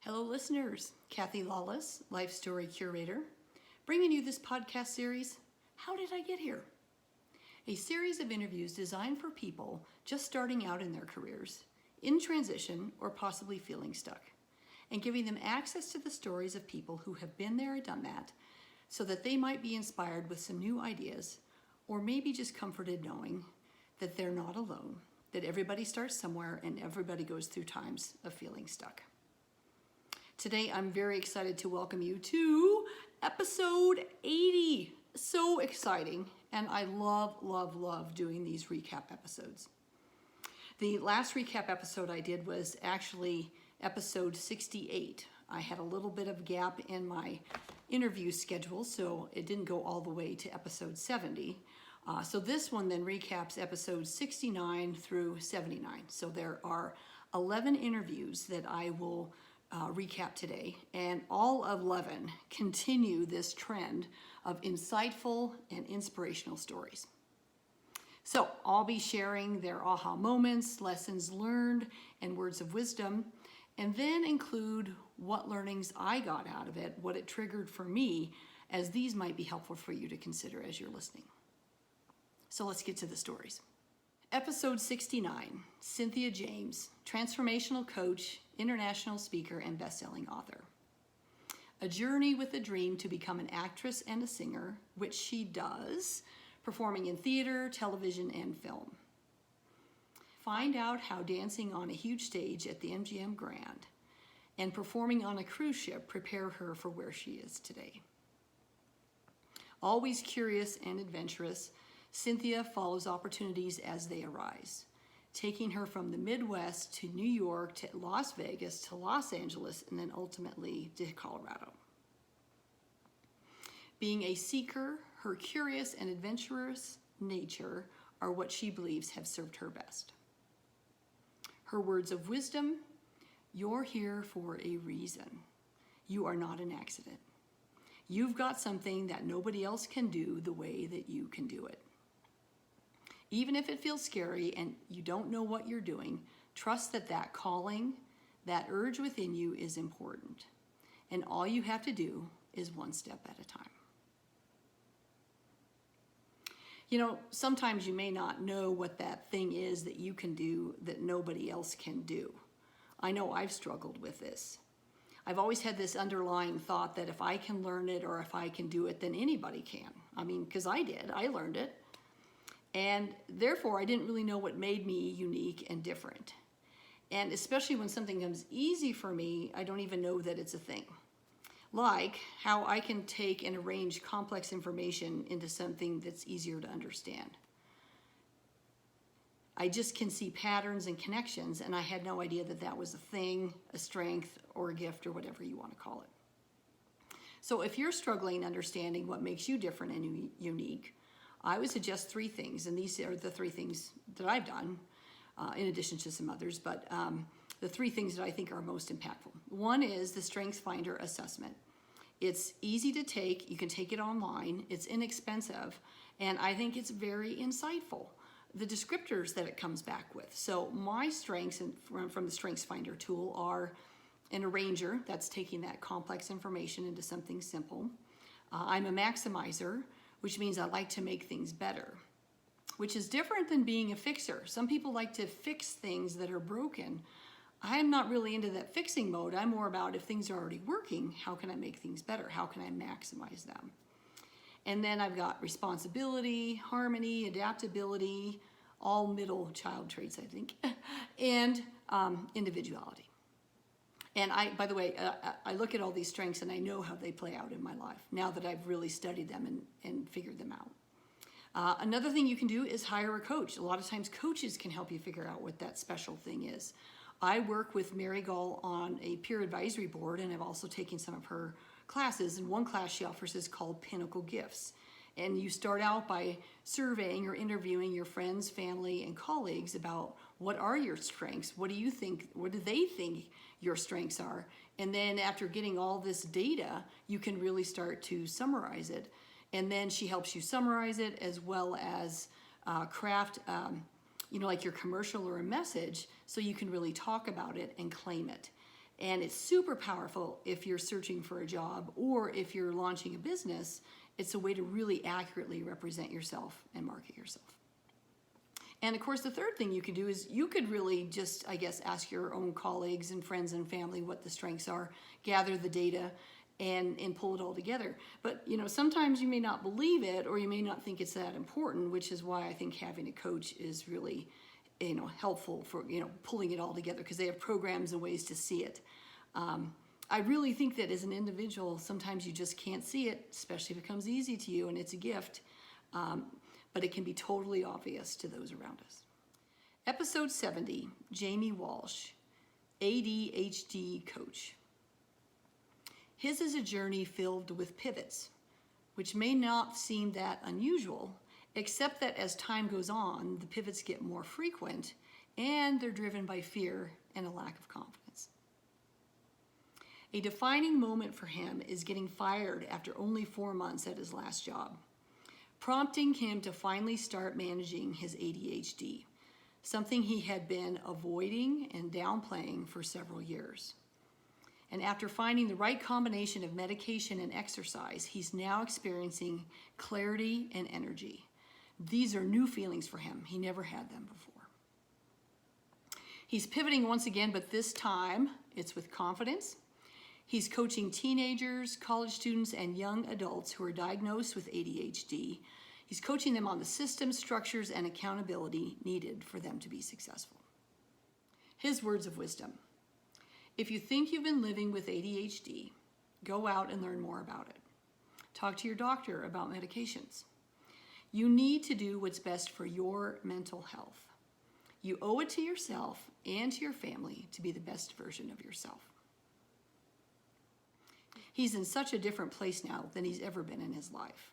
Hello, listeners. Kathy Lawless, Life Story Curator, bringing you this podcast series, How Did I Get Here? A series of interviews designed for people just starting out in their careers, in transition, or possibly feeling stuck, and giving them access to the stories of people who have been there and done that, so that they might be inspired with some new ideas, or maybe just comforted knowing that they're not alone, that everybody starts somewhere and everybody goes through times of feeling stuck. Today, I'm very excited to welcome you to episode 80. So exciting, and I love doing these recap episodes. The last recap episode I did was actually episode 68. I had a little bit of gap in my interview schedule, so it didn't go all the way to episode 70. So this one then recaps episodes 69 through 79. So there are 11 interviews that I will recap today, and all 11 continue this trend of insightful and inspirational stories. So I'll be sharing their aha moments, lessons learned, and words of wisdom, and then include what learnings I got out of it, what it triggered for me, as these might be helpful for you to consider as you're listening. So let's get to the stories. Episode 69, Cynthia James, transformational coach, international speaker, and best-selling author. A journey with a dream to become an actress and a singer, which she does, performing in theater, television, and film. Find out how dancing on a huge stage at the MGM Grand and performing on a cruise ship prepare her for where she is today. Always curious and adventurous, Cynthia follows opportunities as they arise, taking her from the Midwest to New York to Las Vegas to Los Angeles and then ultimately to Colorado. Being a seeker, her curious and adventurous nature are what she believes have served her best. Her words of wisdom: you're here for a reason. You are not an accident. You've got something that nobody else can do the way that you can do it. Even if it feels scary and you don't know what you're doing, trust that that calling, that urge within you is important. And all you have to do is one step at a time. You know, sometimes you may not know what that thing is that you can do that nobody else can do. I know I've struggled with this. I've always had this underlying thought that if I can learn it or if I can do it, then anybody can. I mean, because I did. I learned it. And therefore, I didn't really know what made me unique and different. And especially when something comes easy for me, I don't even know that it's a thing. Like how I can take and arrange complex information into something that's easier to understand. I just can see patterns and connections, and I had no idea that that was a thing, a strength, or a gift, or whatever you want to call it. So if you're struggling understanding what makes you different and unique, I would suggest 3 things, and these are the 3 things that I've done, in addition to some others, but the 3 things that I think are most impactful. One is the Strengths Finder assessment. It's easy to take, you can take it online, it's inexpensive, and I think it's very insightful. The descriptors that it comes back with. So my strengths from the Strengths Finder tool are an arranger, that's taking that complex information into something simple. I'm a maximizer, which means I like to make things better, which is different than being a fixer. Some people like to fix things that are broken. I'm not really into that fixing mode. I'm more about if things are already working, how can I make things better? How can I maximize them? And then I've got responsibility, harmony, adaptability, all middle child traits, I think, and individuality. And by the way, I look at all these strengths and I know how they play out in my life now that I've really studied them and figured them out. Another thing you can do is hire a coach. A lot of times coaches can help you figure out what that special thing is. I work with Mary Gull on a peer advisory board, and I've also taken some of her classes. And one class she offers is called Pinnacle Gifts. And you start out by surveying or interviewing your friends, family, and colleagues about what are your strengths, what do they think your strengths are, and then after getting all this data, you can really start to summarize it. And then she helps you summarize it as well as craft like your commercial or a message, so you can really talk about it and claim it. And it's super powerful if you're searching for a job or if you're launching a business. It's a way to really accurately represent yourself and market yourself. And of course, the third thing you could do is you could really just, I guess, ask your own colleagues and friends and family what the strengths are, gather the data, and pull it all together. But, sometimes you may not believe it, or you may not think it's that important, which is why I think having a coach is really, helpful for, pulling it all together, because they have programs and ways to see it. I really think that as an individual, sometimes you just can't see it, especially if it comes easy to you and it's a gift. But it can be totally obvious to those around us. Episode 70, Jamie Walsh, ADHD coach. His is a journey filled with pivots, which may not seem that unusual, except that as time goes on, the pivots get more frequent and they're driven by fear and a lack of confidence. A defining moment for him is getting fired after only 4 months at his last job, prompting him to finally start managing his ADHD, something he had been avoiding and downplaying for several years. And after finding the right combination of medication and exercise, he's now experiencing clarity and energy. These are new feelings for him. He never had them before. He's pivoting once again, but this time it's with confidence. He's coaching teenagers, college students, and young adults who are diagnosed with ADHD. He's coaching them on the systems, structures, and accountability needed for them to be successful. His words of wisdom. If you think you've been living with ADHD, go out and learn more about it. Talk to your doctor about medications. You need to do what's best for your mental health. You owe it to yourself and to your family to be the best version of yourself. He's in such a different place now than he's ever been in his life.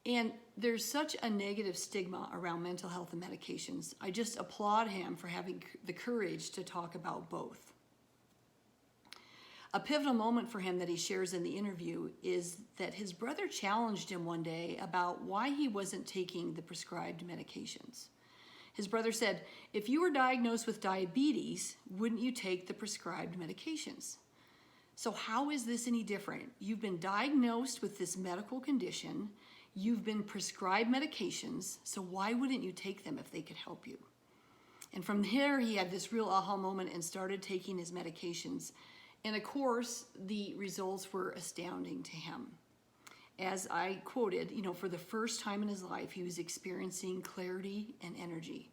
And there's such a negative stigma around mental health and medications. I just applaud him for having the courage to talk about both. A pivotal moment for him that he shares in the interview is that his brother challenged him one day about why he wasn't taking the prescribed medications. His brother said, if you were diagnosed with diabetes, wouldn't you take the prescribed medications? So how is this any different? You've been diagnosed with this medical condition. You've been prescribed medications. So why wouldn't you take them if they could help you? And from there, he had this real aha moment and started taking his medications. And of course, the results were astounding to him. As I quoted, for the first time in his life, he was experiencing clarity and energy.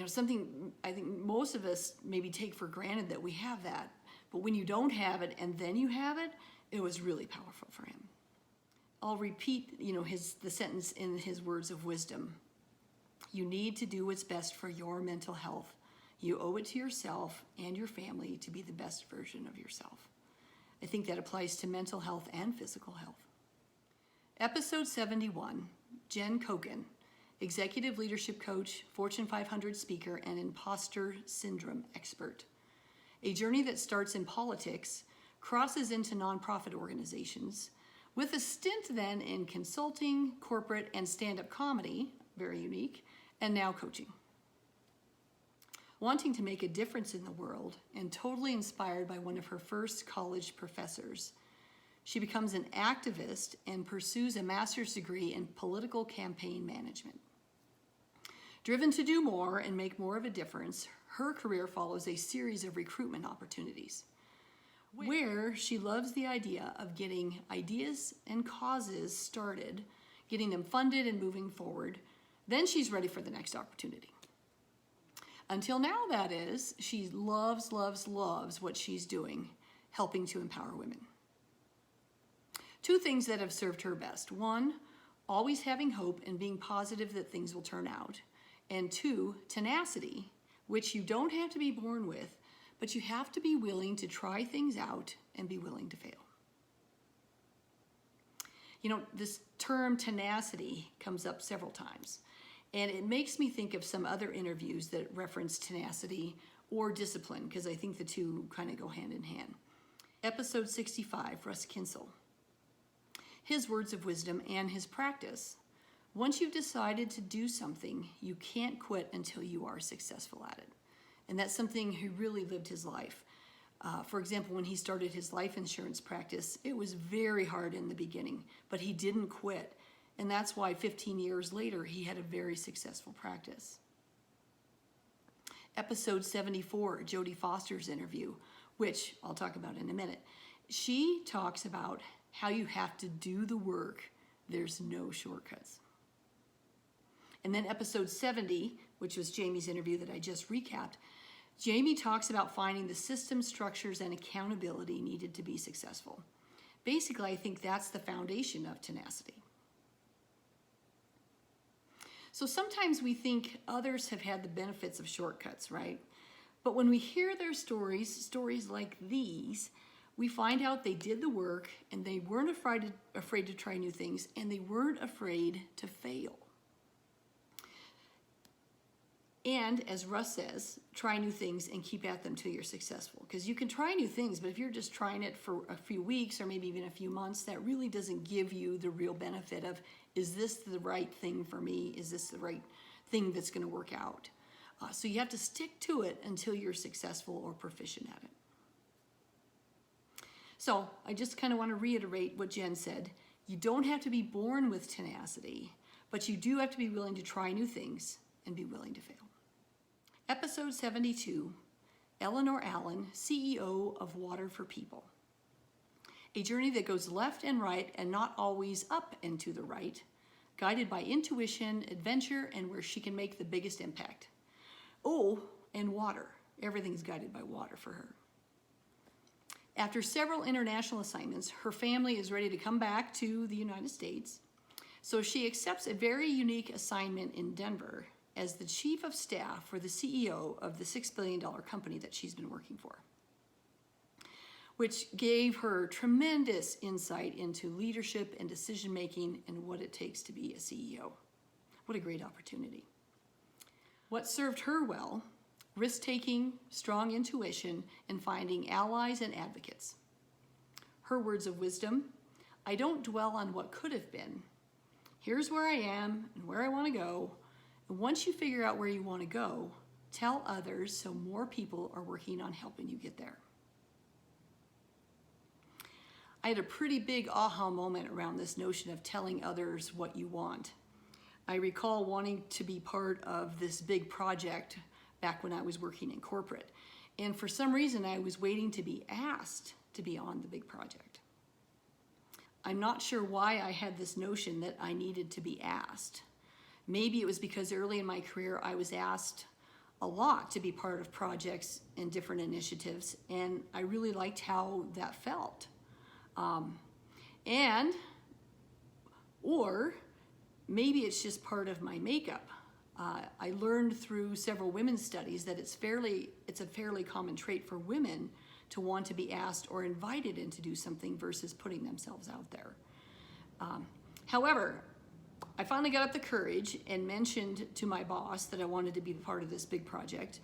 Something I think most of us maybe take for granted that we have that. But when you don't have it and then you have it, it was really powerful for him. I'll repeat, the sentence in his words of wisdom. You need to do what's best for your mental health. You owe it to yourself and your family to be the best version of yourself. I think that applies to mental health and physical health. Episode 71, Jen Kogan, executive leadership coach, Fortune 500 speaker, and imposter syndrome expert. A journey that starts in politics, crosses into nonprofit organizations, with a stint then in consulting, corporate, and stand-up comedy, very unique, and now coaching. Wanting to make a difference in the world and totally inspired by one of her first college professors, she becomes an activist and pursues a master's degree in political campaign management. Driven to do more and make more of a difference, her career follows a series of recruitment opportunities where she loves the idea of getting ideas and causes started, getting them funded and moving forward. Then she's ready for the next opportunity. Until now, that is, she loves what she's doing, helping to empower women. 2 things that have served her best. 1, always having hope and being positive that things will turn out. And 2, tenacity, which you don't have to be born with, but you have to be willing to try things out and be willing to fail. This term tenacity comes up several times, and it makes me think of some other interviews that reference tenacity or discipline, because I think the two kind of go hand in hand. Episode 65, Russ Kinsel. His words of wisdom and his practice. Once you've decided to do something, you can't quit until you are successful at it. And that's something he really lived his life. For example, when he started his life insurance practice, it was very hard in the beginning, but he didn't quit. And that's why 15 years later, he had a very successful practice. Episode 74, Jodie Foster's interview, which I'll talk about in a minute. She talks about how you have to do the work. There's no shortcuts. And then episode 70, which was Jamie's interview that I just recapped, Jamie talks about finding the system, structures, and accountability needed to be successful. Basically, I think that's the foundation of tenacity. So sometimes we think others have had the benefits of shortcuts, right? But when we hear their stories like these, we find out they did the work and they weren't afraid to try new things, and they weren't afraid to fail. And as Russ says, try new things and keep at them till you're successful. Because you can try new things, but if you're just trying it for a few weeks or maybe even a few months, that really doesn't give you the real benefit of, is this the right thing for me? Is this the right thing that's going to work out? So you have to stick to it until you're successful or proficient at it. So I just kind of want to reiterate what Jen said. You don't have to be born with tenacity, but you do have to be willing to try new things and be willing to fail. Episode 72, Eleanor Allen, CEO of Water for People. A journey that goes left and right and not always up and to the right, guided by intuition, adventure, and where she can make the biggest impact. Oh, and water. Everything's guided by water for her. After several international assignments, her family is ready to come back to the United States. So she accepts a very unique assignment in Denver as the chief of staff for the CEO of the $6 billion company that she's been working for, which gave her tremendous insight into leadership and decision-making and what it takes to be a CEO. What a great opportunity. What served her well? Risk-taking, strong intuition, and finding allies and advocates. Her words of wisdom: I don't dwell on what could have been. Here's where I am and where I want to go. And once you figure out where you want to go, tell others so more people are working on helping you get there. I had a pretty big aha moment around this notion of telling others what you want. I recall wanting to be part of this big project back when I was working in corporate. And for some reason, I was waiting to be asked to be on the big project. I'm not sure why I had this notion that I needed to be asked. Maybe it was because early in my career, I was asked a lot to be part of projects and different initiatives, and I really liked how that felt. Or maybe it's just part of my makeup. I learned through several women's studies that it's a fairly common trait for women to want to be asked or invited in to do something versus putting themselves out there. However, I finally got up the courage and mentioned to my boss that I wanted to be part of this big project.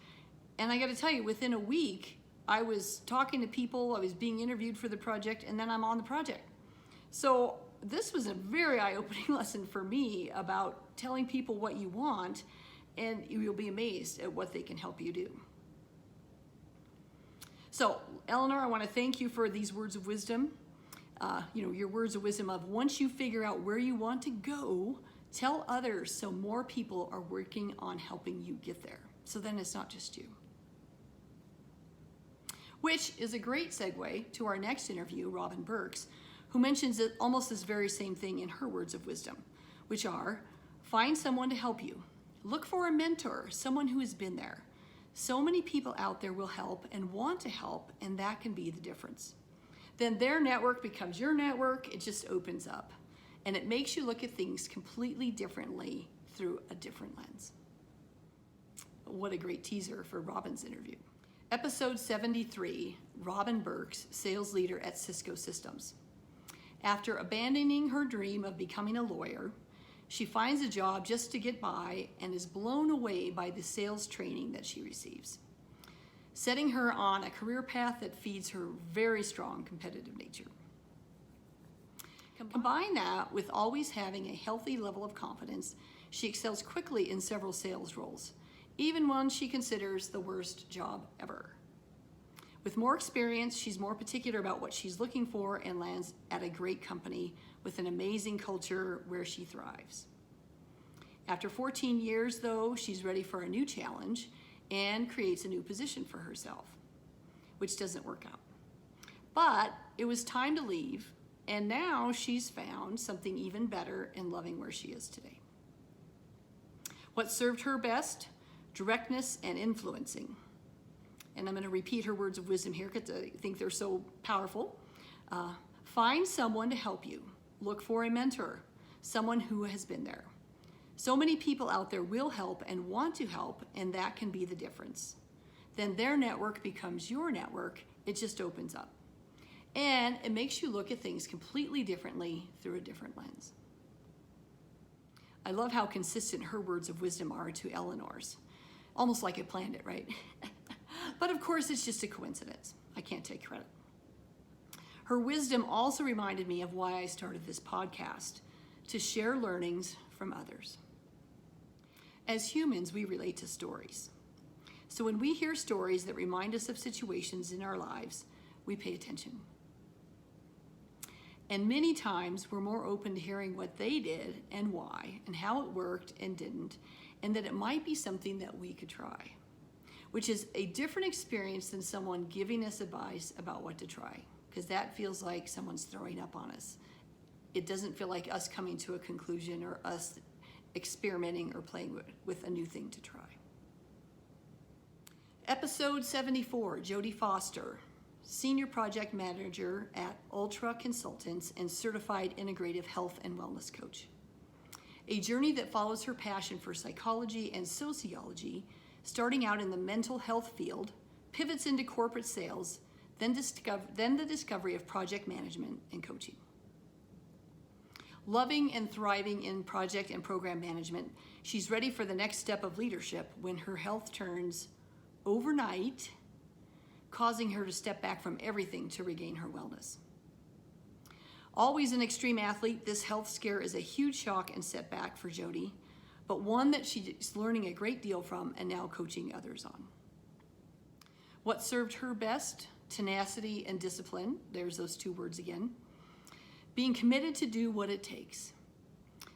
And I got to tell you, within a week, I was talking to people, I was being interviewed for the project, and then I'm on the project. So this was a very eye-opening lesson for me about telling people what you want, and you'll be amazed at what they can help you do. So, Eleanor, I want to thank you for these words of wisdom. Your words of wisdom of once you figure out where you want to go, tell others so more people are working on helping you get there. So then it's not just you. Which is a great segue to our next interview, Robin Burks, who mentions almost this very same thing in her words of wisdom, which are, find someone to help you. Look for a mentor, someone who has been there. So many people out there will help and want to help, and that can be the difference. Then their network becomes your network. It just opens up, and it makes you look at things completely differently through a different lens. What a great teaser for Robin's interview. Episode 73, Robin Burks, sales leader at Cisco Systems. After abandoning her dream of becoming a lawyer, she finds a job just to get by and is blown away by the sales training that she receives, setting her on a career path that feeds her very strong competitive nature. Combine that with always having a healthy level of confidence, she excels quickly in several sales roles, even one she considers the worst job ever. With more experience, she's more particular about what she's looking for and lands at a great company with an amazing culture where she thrives. After 14 years, though, she's ready for a new challenge and creates a new position for herself, which doesn't work out. But it was time to leave, and now she's found something even better and loving where she is today. What served her best? Directness and influencing. And I'm going to repeat her words of wisdom here because I think they're so powerful. Find someone to help you. Look for a mentor, someone who has been there. So many people out there will help and want to help, and that can be the difference. Then their network becomes your network. It just opens up. And it makes you look at things completely differently through a different lens. I love how consistent her words of wisdom are to Eleanor's. Almost like I planned it, right? But of course, it's just a coincidence. I can't take credit. Her wisdom also reminded me of why I started this podcast, to share learnings from others. As humans, we relate to stories. So when we hear stories that remind us of situations in our lives, we pay attention. And many times we're more open to hearing what they did and why, and how it worked and didn't, and that it might be something that we could try, which is a different experience than someone giving us advice about what to try, because that feels like someone's throwing up on us. It doesn't feel like us coming to a conclusion or us experimenting or playing with a new thing to try. Episode 74, Jodie Foster, Senior Project Manager at Ultra Consultants and Certified Integrative Health and Wellness Coach. A journey that follows her passion for psychology and sociology, starting out in the mental health field, pivots into corporate sales, then the discovery of project management and coaching. Loving and thriving in project and program management, she's ready for the next step of leadership when her health turns overnight, causing her to step back from everything to regain her wellness. Always an extreme athlete, this health scare is a huge shock and setback for Jodie, but one that she's learning a great deal from and now coaching others on. What served her best? Tenacity and discipline. There's those two words again. Being committed to do what it takes.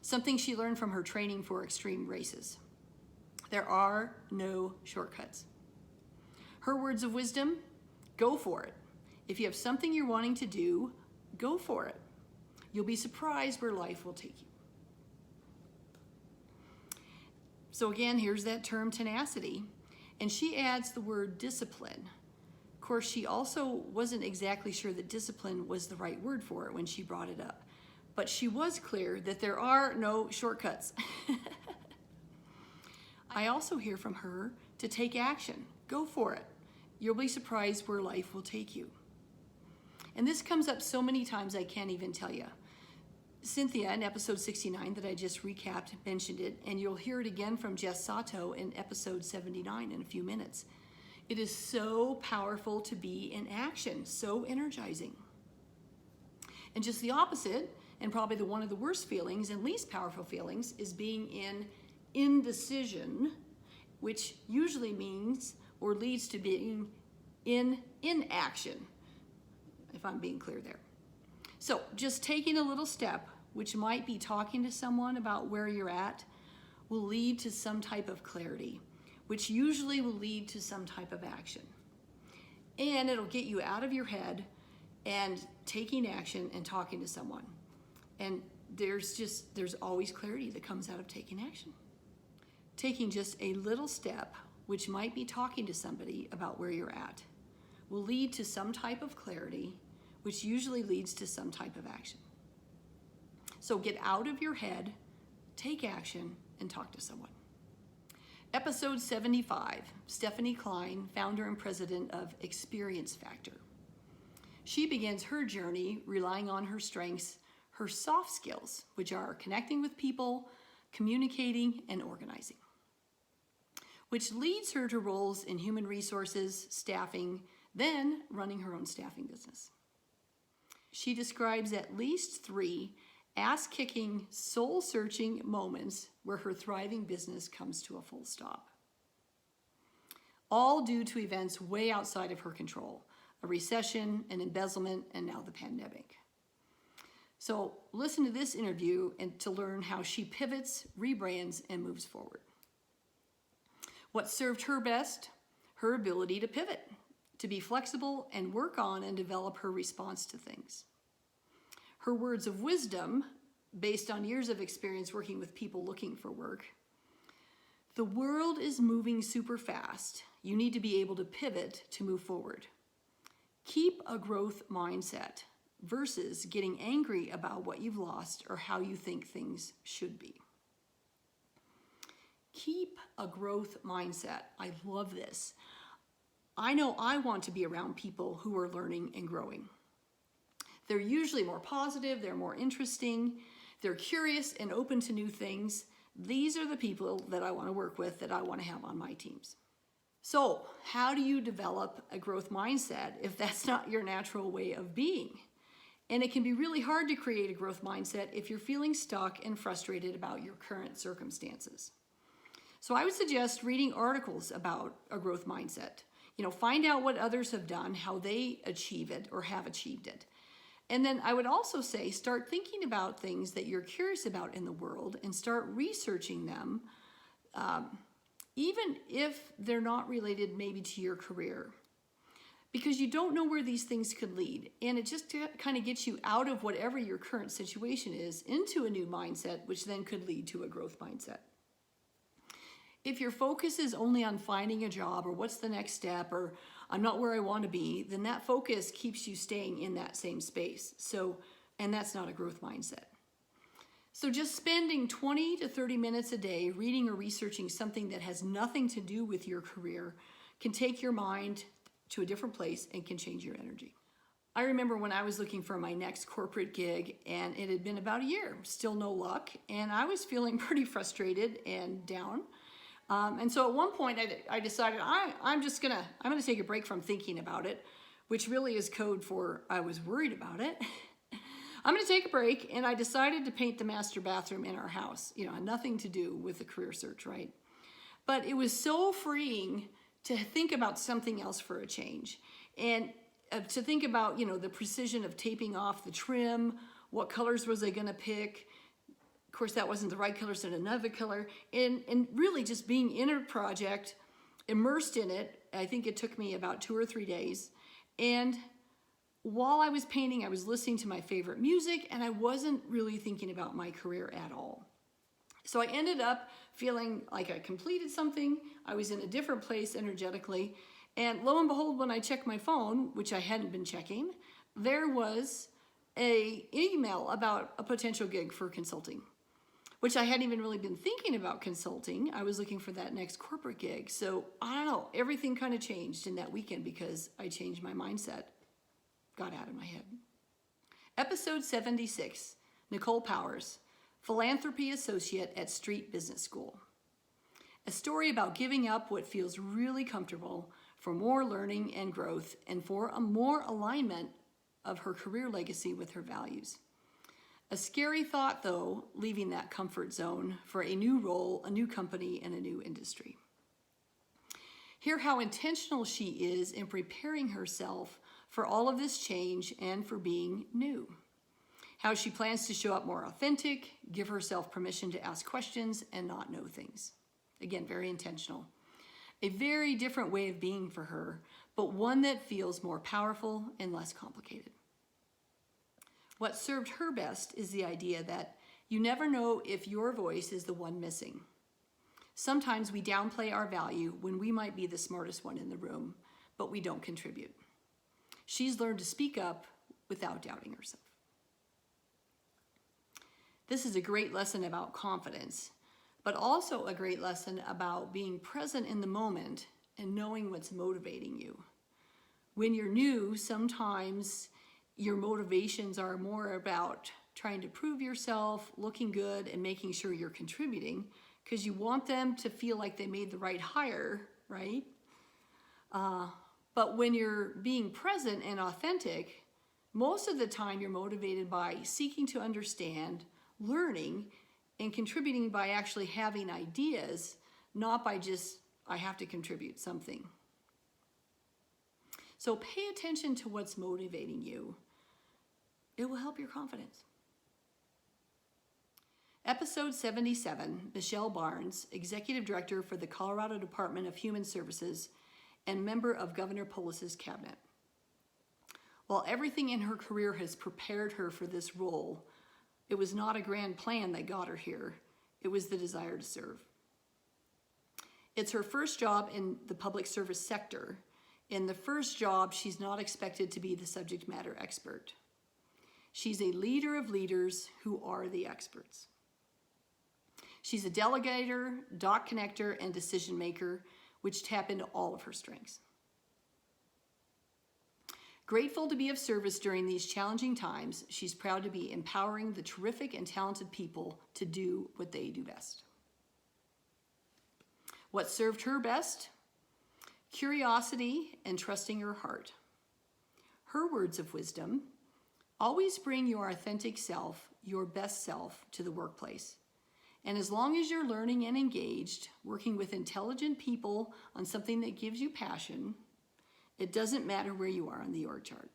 Something she learned from her training for extreme races. There are no shortcuts. Her words of wisdom, go for it. If you have something you're wanting to do, go for it. You'll be surprised where life will take you. So again, here's that term tenacity, and she adds the word discipline. Of course, she also wasn't exactly sure that discipline was the right word for it when she brought it up, but she was clear that there are no shortcuts. I also hear from her to take action. Go for it. You'll be surprised where life will take you. And this comes up so many times I can't even tell you. Cynthia in episode 69 that I just recapped mentioned it, and you'll hear it again from Jess Sato in episode 79 in a few minutes. It is so powerful to be in action, so energizing. And just the opposite, and probably one of the worst feelings and least powerful feelings, is being in indecision, which usually means or leads to being in inaction, if I'm being clear there. So just taking a little step, which might be talking to someone about where you're at, will lead to some type of clarity, which usually will lead to some type of action. And it'll get you out of your head and taking action and talking to someone. And there's always clarity that comes out of taking action. Taking just a little step, which might be talking to somebody about where you're at, will lead to some type of clarity, which usually leads to some type of action. So get out of your head, take action, and talk to someone. Episode 75, Stephanie Klein, founder and president of Experience Factor. She begins her journey relying on her strengths, her soft skills, which are connecting with people, communicating, and organizing, which leads her to roles in human resources, staffing, then running her own staffing business. She describes at least 3 ass-kicking, soul-searching moments where her thriving business comes to a full stop. All due to events way outside of her control, a recession, an embezzlement, and now the pandemic. So listen to this interview and to learn how she pivots, rebrands, and moves forward. What served her best? Her ability to pivot, to be flexible and work on and develop her response to things. Her words of wisdom, based on years of experience working with people looking for work. The world is moving super fast. You need to be able to pivot to move forward. Keep a growth mindset versus getting angry about what you've lost or how you think things should be. Keep a growth mindset. I love this. I know I want to be around people who are learning and growing. They're usually more positive, they're more interesting, they're curious and open to new things. These are the people that I want to work with, that I want to have on my teams. So, how do you develop a growth mindset if that's not your natural way of being? And it can be really hard to create a growth mindset if you're feeling stuck and frustrated about your current circumstances. So I would suggest reading articles about a growth mindset. Find out what others have done, how they achieve it or have achieved it. And then I would also say, start thinking about things that you're curious about in the world and start researching them, even if they're not related maybe to your career. Because you don't know where these things could lead. And it just kind of gets you out of whatever your current situation is into a new mindset, which then could lead to a growth mindset. If your focus is only on finding a job or what's the next step or I'm not where I want to be, then that focus keeps you staying in that same space. And that's not a growth mindset. So just spending 20 to 30 minutes a day reading or researching something that has nothing to do with your career can take your mind to a different place and can change your energy. I remember when I was looking for my next corporate gig and it had been about a year, still no luck, and I was feeling pretty frustrated and down. And so at one point I decided I'm gonna take a break from thinking about it, which really is code for I was worried about it. I'm gonna take a break, and I decided to paint the master bathroom in our house. Had nothing to do with the career search, right? But it was so freeing to think about something else for a change, and to think about the precision of taping off the trim, what colors was I gonna pick. Of course, that wasn't the right color, so another color. And really just being in a project, immersed in it. I think it took me about 2 or 3 days. And while I was painting, I was listening to my favorite music, and I wasn't really thinking about my career at all. So I ended up feeling like I completed something. I was in a different place energetically. And lo and behold, when I checked my phone, which I hadn't been checking, there was an email about a potential gig for consulting, which I hadn't even really been thinking about consulting. I was looking for that next corporate gig. So I don't know, everything kind of changed in that weekend because I changed my mindset, got out of my head. Episode 76, Nicole Powers, Philanthropy Associate at Street Business School. A story about giving up what feels really comfortable for more learning and growth and for a more alignment of her career legacy with her values. A scary thought, though, leaving that comfort zone for a new role, a new company, and a new industry. Hear how intentional she is in preparing herself for all of this change and for being new. How she plans to show up more authentic, give herself permission to ask questions and not know things. Again, very intentional. A very different way of being for her, but one that feels more powerful and less complicated. What served her best is the idea that you never know if your voice is the one missing. Sometimes we downplay our value when we might be the smartest one in the room, but we don't contribute. She's learned to speak up without doubting herself. This is a great lesson about confidence, but also a great lesson about being present in the moment and knowing what's motivating you. When you're new, sometimes your motivations are more about trying to prove yourself, looking good, and making sure you're contributing because you want them to feel like they made the right hire, right? But when you're being present and authentic, most of the time you're motivated by seeking to understand, learning, and contributing by actually having ideas, not by just, I have to contribute something. So pay attention to what's motivating you. It will help your confidence. Episode 77, Michelle Barnes, Executive Director for the Colorado Department of Human Services and member of Governor Polis's cabinet. While everything in her career has prepared her for this role, it was not a grand plan that got her here. It was the desire to serve. It's her first job in the public service sector. In the first job, she's not expected to be the subject matter expert. She's a leader of leaders who are the experts. She's a delegator, dot connector, and decision maker, which tap into all of her strengths. Grateful to be of service during these challenging times, she's proud to be empowering the terrific and talented people to do what they do best. What served her best? Curiosity and trusting her heart. Her words of wisdom: always bring your authentic self, your best self, to the workplace. And as long as you're learning and engaged, working with intelligent people on something that gives you passion, it doesn't matter where you are on the org chart.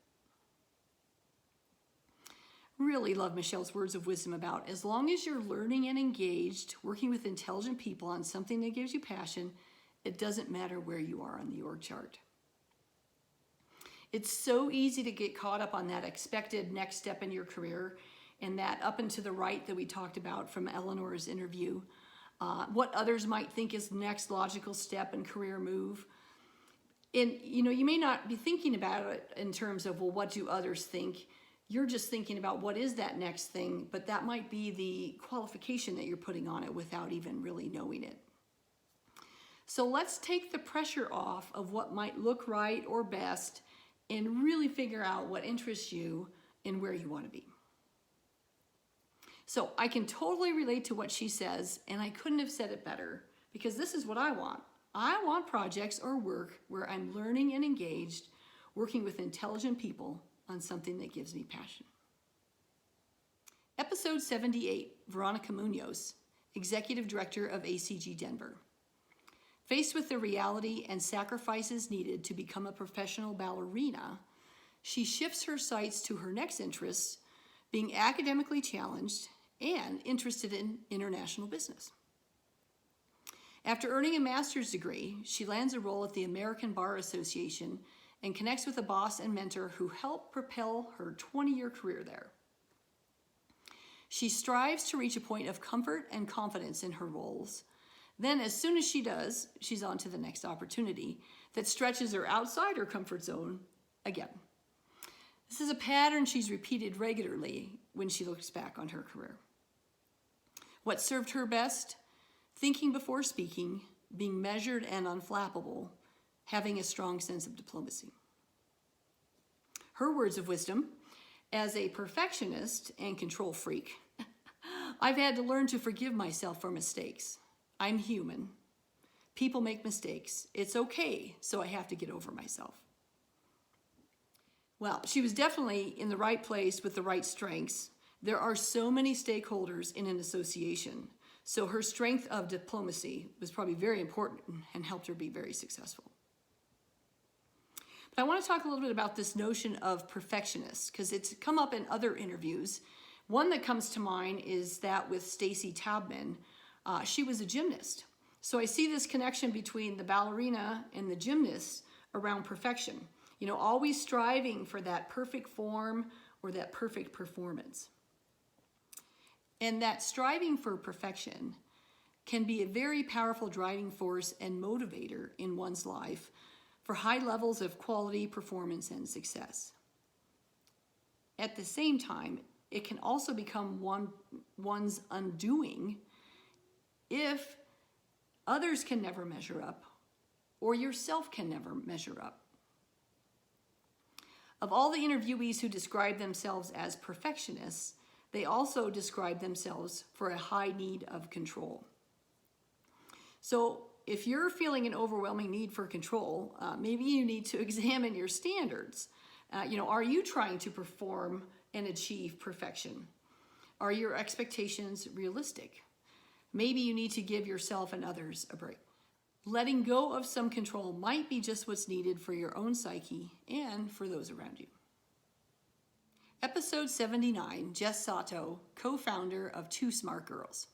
Really love Michelle's words of wisdom about as long as you're learning and engaged, working with intelligent people on something that gives you passion, it doesn't matter where you are on the org chart. It's so easy to get caught up on that expected next step in your career and that up and to the right that we talked about from Eleanor's interview, what others might think is the next logical step and career move. And you may not be thinking about it in terms of, well, what do others think? You're just thinking about what is that next thing, but that might be the qualification that you're putting on it without even really knowing it. So let's take the pressure off of what might look right or best and really figure out what interests you and where you want to be. So I can totally relate to what she says, and I couldn't have said it better, because this is what I want. I want projects or work where I'm learning and engaged, working with intelligent people on something that gives me passion. Episode 78, Veronica Munoz, Executive Director of ACG Denver. Faced with the reality and sacrifices needed to become a professional ballerina, she shifts her sights to her next interests, being academically challenged and interested in international business. After earning a master's degree, she lands a role at the American Bar Association and connects with a boss and mentor who helped propel her 20-year career there. She strives to reach a point of comfort and confidence in her roles. Then, as soon as she does, she's on to the next opportunity that stretches her outside her comfort zone again. This is a pattern she's repeated regularly when she looks back on her career. What served her best? Thinking before speaking, being measured and unflappable, having a strong sense of diplomacy. Her words of wisdom: as a perfectionist and control freak, I've had to learn to forgive myself for mistakes. I'm human. People make mistakes. It's okay, so I have to get over myself. Well, she was definitely in the right place with the right strengths. There are so many stakeholders in an association, so her strength of diplomacy was probably very important and helped her be very successful. But I want to talk a little bit about this notion of perfectionist, because it's come up in other interviews. One that comes to mind is that with Stacy Taubman. She was a gymnast. So I see this connection between the ballerina and the gymnast around perfection. Always striving for that perfect form or that perfect performance. And that striving for perfection can be a very powerful driving force and motivator in one's life for high levels of quality, performance, and success. At the same time, it can also become one's undoing if others can never measure up or yourself can never measure up. Of all the interviewees who describe themselves as perfectionists, they also describe themselves for a high need of control. So if you're feeling an overwhelming need for control, maybe you need to examine your standards. Are you trying to perform and achieve perfection? Are your expectations realistic? Maybe you need to give yourself and others a break. Letting go of some control might be just what's needed for your own psyche and for those around you. Episode 79, Jess Sato, co-founder of Two Smart Girls.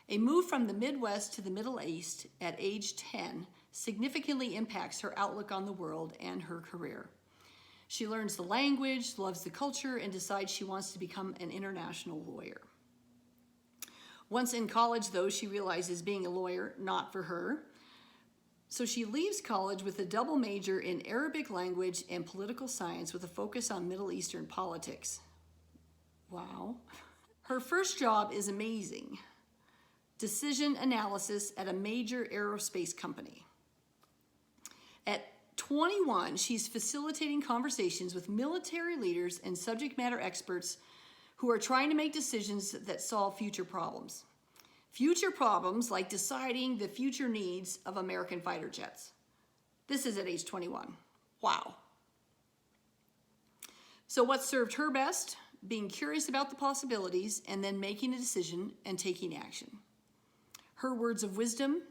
A move from the Midwest to the Middle East at age 10 significantly impacts her outlook on the world and her career. She learns the language, loves the culture, and decides she wants to become an international lawyer. Once in college, though, she realizes being a lawyer, not for her. So she leaves college with a double major in Arabic language and political science with a focus on Middle Eastern politics. Wow. Her first job is amazing. Decision analysis at a major aerospace company. At 21, she's facilitating conversations with military leaders and subject matter experts who are trying to make decisions that solve future problems. Future problems like deciding the future needs of American fighter jets. This is at age 21. Wow. So what served her best? Being curious about the possibilities and then making a decision and taking action. Her words of wisdom: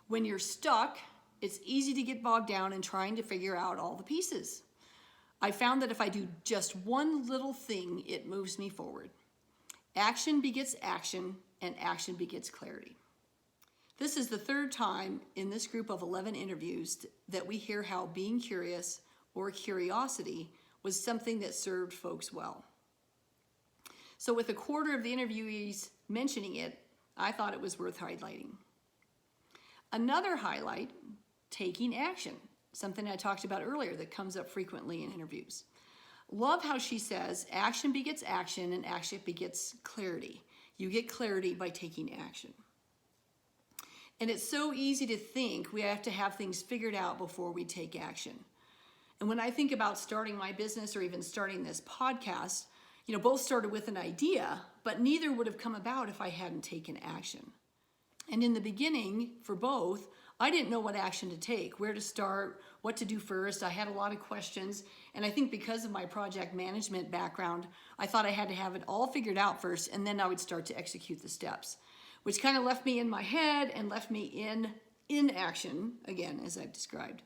when you're stuck, it's easy to get bogged down in trying to figure out all the pieces. I found that if I do just one little thing, it moves me forward. Action begets action, and action begets clarity. This is the third time in this group of 11 interviews that we hear how being curious or curiosity was something that served folks well. So with a quarter of the interviewees mentioning it, I thought it was worth highlighting. Another highlight, taking action, something I talked about earlier that comes up frequently in interviews. Love how she says action begets action and action begets clarity. You get clarity by taking action. And it's so easy to think we have to have things figured out before we take action. And when I think about starting my business or even starting this podcast, both started with an idea, but neither would have come about if I hadn't taken action. And in the beginning, for both, I didn't know what action to take, where to start, what to do first. I had a lot of questions. And I think because of my project management background, I thought I had to have it all figured out first, and then I would start to execute the steps, which kind of left me in my head and left me in inaction, again, as I've described.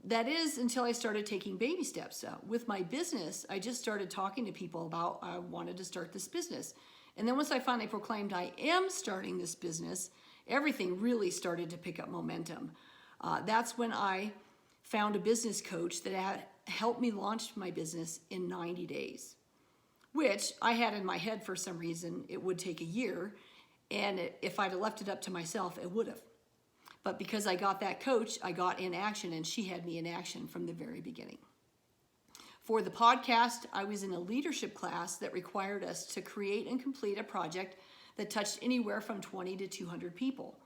That is until I started taking baby steps. With my business, I just started talking to people about I wanted to start this business. And then once I finally proclaimed I am starting this business, everything really started to pick up momentum. That's when I found a business coach that had helped me launch my business in 90 days, which I had in my head for some reason it would take a year. And if I'd have left it up to myself, it would have. But because I got that coach, I got in action, and she had me in action from the very beginning. For the podcast, I was in a leadership class that required us to create and complete a project that touched anywhere from 20 to 200 people.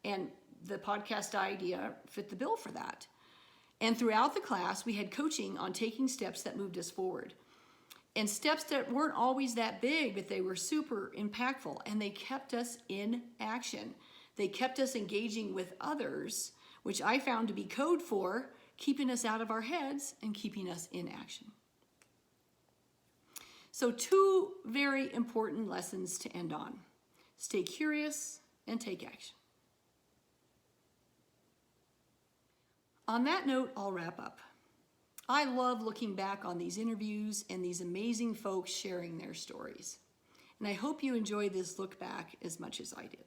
And the podcast idea fit the bill for that. And throughout the class, we had coaching on taking steps that moved us forward. And steps that weren't always that big, but they were super impactful, and they kept us in action. They kept us engaging with others, which I found to be code for keeping us out of our heads and keeping us in action. So 2 very important lessons to end on. Stay curious and take action. On that note, I'll wrap up. I love looking back on these interviews and these amazing folks sharing their stories. And I hope you enjoy this look back as much as I did.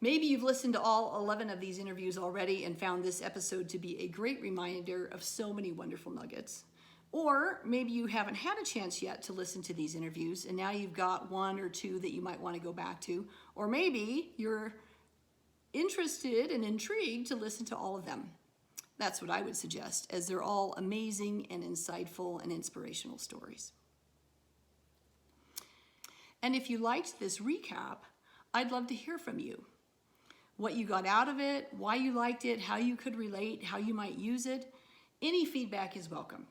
Maybe you've listened to all 11 of these interviews already and found this episode to be a great reminder of so many wonderful nuggets. Or maybe you haven't had a chance yet to listen to these interviews, and now you've got 1 or 2 that you might want to go back to. Or maybe you're interested and intrigued to listen to all of them. That's what I would suggest, as they're all amazing and insightful and inspirational stories. And if you liked this recap, I'd love to hear from you. What you got out of it, why you liked it, how you could relate, how you might use it. Any feedback is welcome.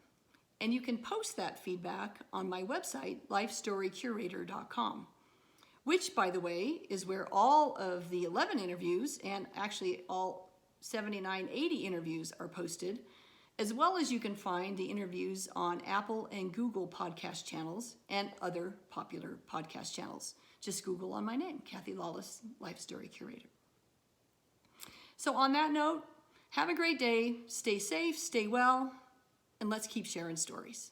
And you can post that feedback on my website, lifestorycurator.com, which, by the way, is where all of the 11 interviews and actually all 79, 80 interviews are posted, as well as you can find the interviews on Apple and Google podcast channels and other popular podcast channels. Just Google on my name, Kathy Lawless, Life Story Curator. So on that note, have a great day, stay safe, stay well, and let's keep sharing stories.